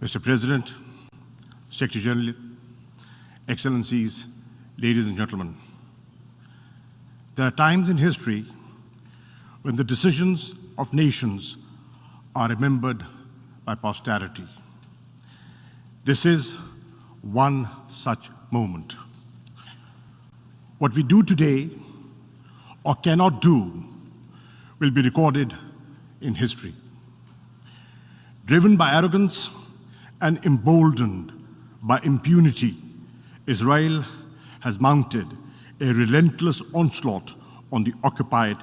Mr. President, Secretary General, Excellencies, ladies and gentlemen, there are times in history when the decisions of nations are remembered by posterity. This is one such moment. What we do today or cannot do will be recorded in history. Driven by arrogance and emboldened by impunity, Israel has mounted a relentless onslaught on the occupied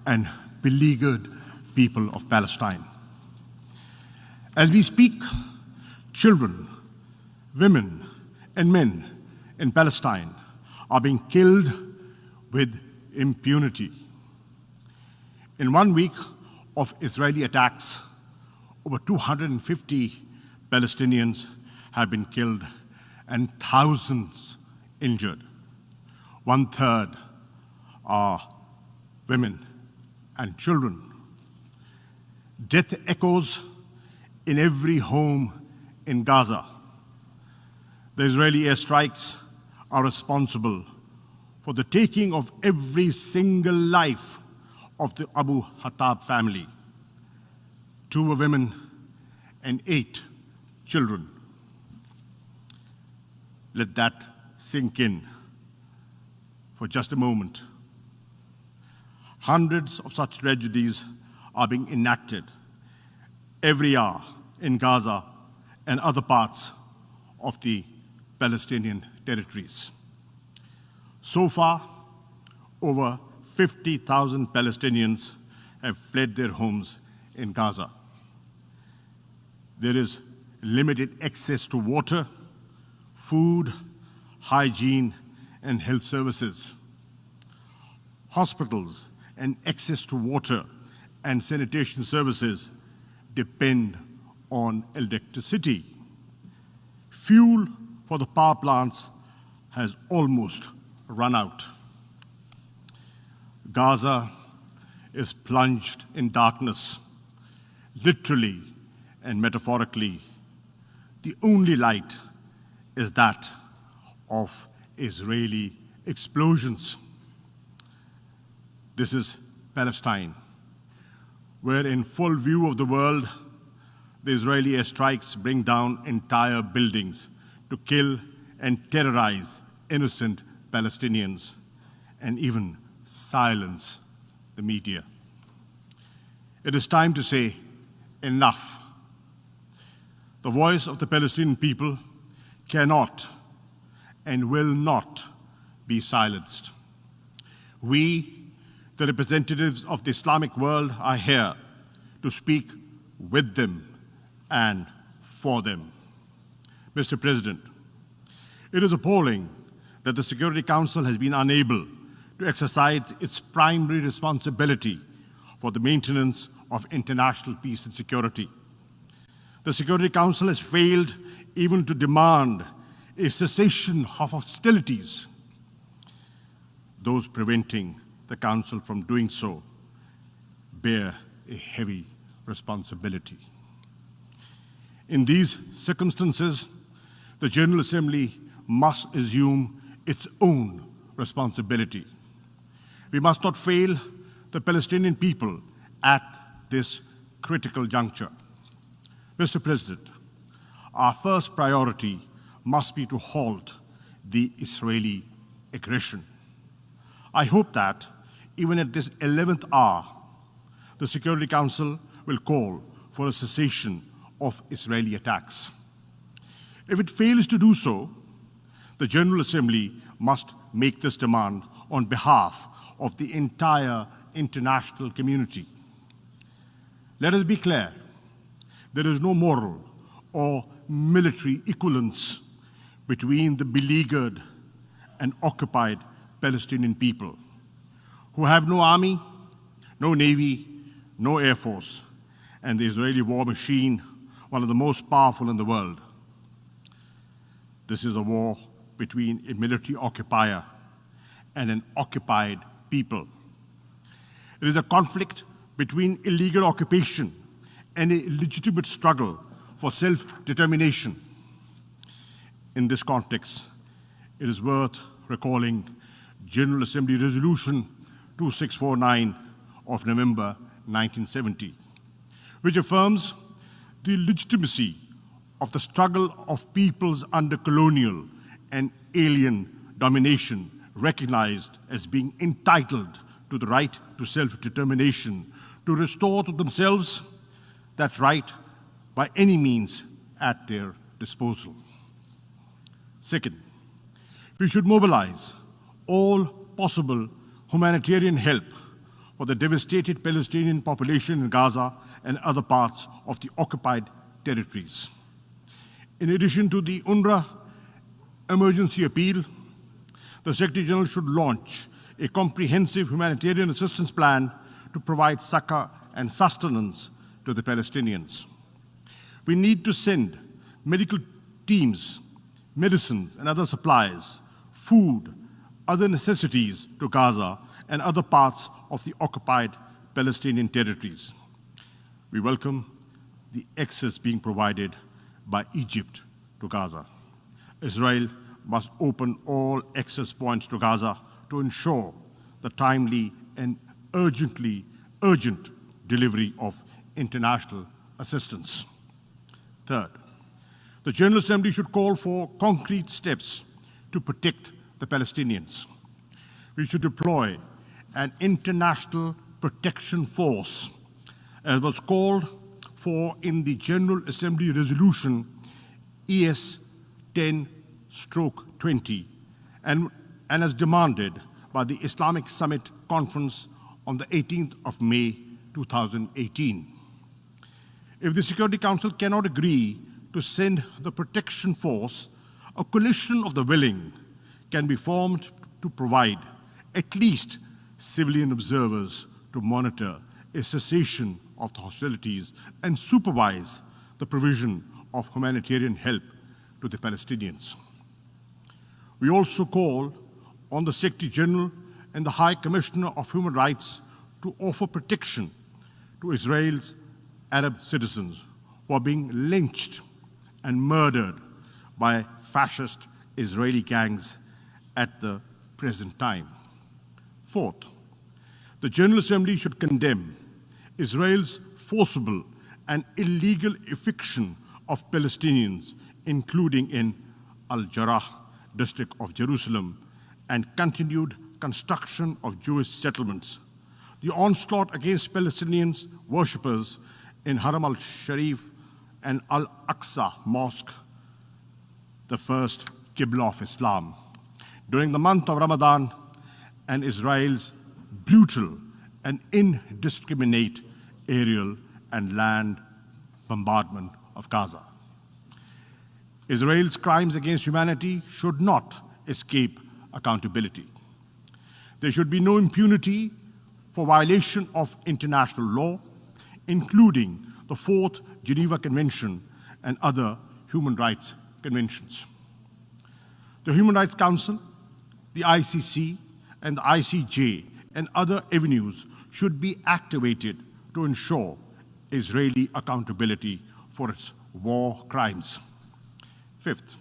and beleaguered people of Palestine. As we speak, children, women, and men in Palestine are being killed with impunity. In 1 week of Israeli attacks, over 250 Palestinians have been killed and thousands injured. 1/3 are women and children. Death echoes in every home in Gaza. The Israeli airstrikes are responsible for the taking of every single life of the Abu Hattab family. 2 were women and 8 children. Let that sink in for just a moment. Hundreds of such tragedies are being enacted every hour in Gaza and other parts of the Palestinian territories. So far, over 50,000 Palestinians have fled their homes in Gaza. There is limited access to water, food, hygiene, and health services. Hospitals and access to water and sanitation services depend on electricity. Fuel for the power plants has almost run out. Gaza is plunged in darkness, literally and metaphorically. The only light is that of Israeli explosions. This is Palestine, where in full view of the world, the Israeli airstrikes bring down entire buildings to kill and terrorize innocent Palestinians and even silence the media. It is time to say enough. The voice of the Palestinian people cannot and will not be silenced. We, the representatives of the Islamic world, are here to speak with them and for them. Mr. President, it is appalling that the Security Council has been unable to exercise its primary responsibility for the maintenance of international peace and security. The Security Council has failed even to demand a cessation of hostilities. Those preventing the Council from doing so bear a heavy responsibility. In these circumstances, the General Assembly must assume its own responsibility. We must not fail the Palestinian people at this critical juncture. Mr. President, our first priority must be to halt the Israeli aggression. I hope that even at this 11th hour, the Security Council will call for a cessation of Israeli attacks. If it fails to do so, the General Assembly must make this demand on behalf of the entire international community. Let us be clear, there is no moral or military equivalence between the beleaguered and occupied Palestinian people, who have no army, no navy, no air force, and the Israeli war machine, one of the most powerful in the world. This is a war between a military occupier and an occupied people. It is a conflict between illegal occupation and a legitimate struggle for self-determination. In this context, it is worth recalling General Assembly Resolution 2649 of November 1970, which affirms the legitimacy of the struggle of peoples under colonial and alien domination, recognized as being entitled to the right to self-determination, to restore to themselves that right by any means at their disposal. Second, we should mobilize all possible humanitarian help for the devastated Palestinian population in Gaza and other parts of the occupied territories. In addition to the UNRWA emergency appeal, the Secretary General should launch a comprehensive humanitarian assistance plan to provide succor and sustenance to the Palestinians. We need to send medical teams, medicines and other supplies, food, other necessities to Gaza and other parts of the occupied Palestinian territories. We welcome the access being provided by Egypt to Gaza. Israel must open all access points to Gaza to ensure the timely and urgent delivery of international assistance. Third, the General Assembly should call for concrete steps to protect the Palestinians. We should deploy an international protection force, as was called for in the General Assembly Resolution ES 10/20 and as demanded by the Islamic Summit Conference on the 18th of May 2018. If the Security Council cannot agree to send the protection force, a coalition of the willing can be formed to provide at least civilian observers to monitor a cessation of the hostilities and supervise the provision of humanitarian help to the Palestinians. We also call on the Secretary General and the High Commissioner of Human Rights to offer protection to Israel's Arab citizens who are being lynched and murdered by fascist Israeli gangs at the present time. Fourth, the General Assembly should condemn Israel's forcible and illegal eviction of Palestinians, including in Al-Jarrah district of Jerusalem, and continued construction of Jewish settlements. The onslaught against Palestinians worshippers in Haram al-Sharif and Al-Aqsa Mosque, the first Qibla of Islam, during the month of Ramadan, and Israel's brutal and indiscriminate aerial and land bombardment of Gaza. Israel's crimes against humanity should not escape accountability. There should be no impunity for violation of international law, including the Fourth Geneva Convention and other human rights conventions. The Human Rights Council, the ICC, and the ICJ and other avenues should be activated to ensure Israeli accountability for its war crimes. Fifth,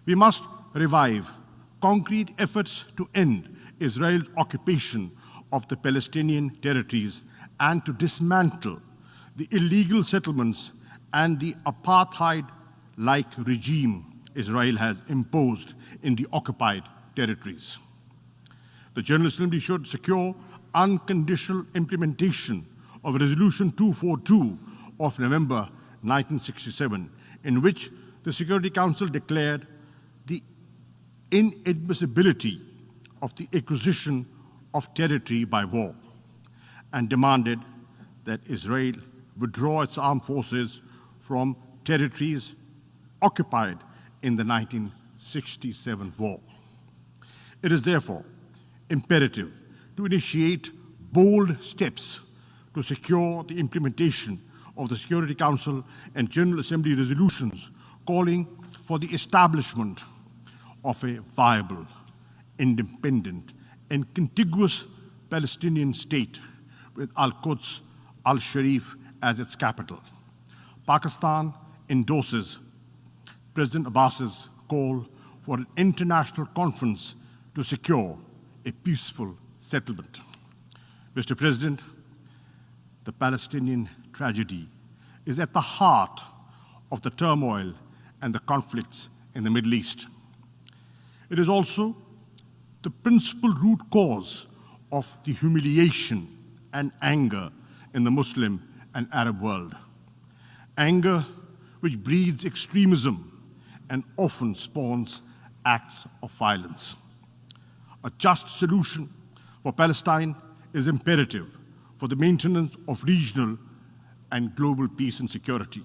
we must revive concrete efforts to end Israel's occupation of the Palestinian territories and to dismantle the illegal settlements and the apartheid-like regime Israel has imposed in the occupied territories. The General Assembly should secure unconditional implementation of Resolution 242 of November 1967, in which the Security Council declared the inadmissibility of the acquisition of territory by war and demanded that Israel withdraw its armed forces from territories occupied in the 1967 war. It is therefore imperative to initiate bold steps to secure the implementation of the Security Council and General Assembly resolutions calling for the establishment of a viable, independent, and contiguous Palestinian state with Al-Quds, Al-Sharif as its capital. Pakistan, endorses President Abbas's call for an international conference to secure a peaceful settlement. Mr. President, the Palestinian tragedy is at the heart of the turmoil and the conflicts in the Middle East. It is also the principal root cause of the humiliation and anger in the Muslim and Arab world. Anger which breeds extremism and often spawns acts of violence. A just solution for Palestine is imperative for the maintenance of regional and global peace and security.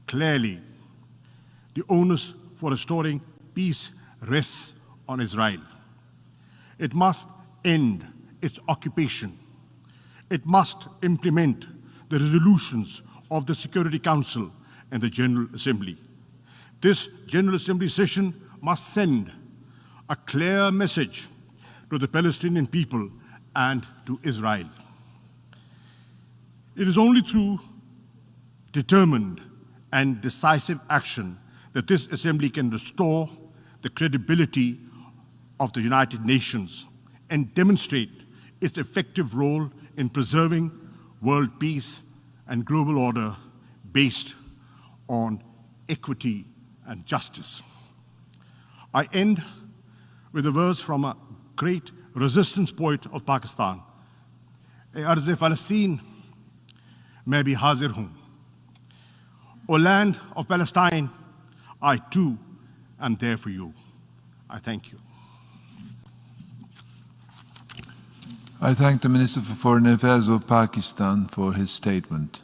Clearly, the onus for restoring peace rests on Israel. It must end its occupation. It must implement the resolutions of the Security Council and the General Assembly. This General Assembly session must send a clear message to the Palestinian people and to Israel. It is only through determined and decisive action that this Assembly can restore the credibility of the United Nations and demonstrate its effective role in preserving world peace and global order based on equity and justice. I end with a verse from a great resistance poet of Pakistan. "E arz-e Palestine, main bhi hazir hoon. O land of Palestine, I too am there for you." I thank you. I thank the Minister for Foreign Affairs of Pakistan for his statement.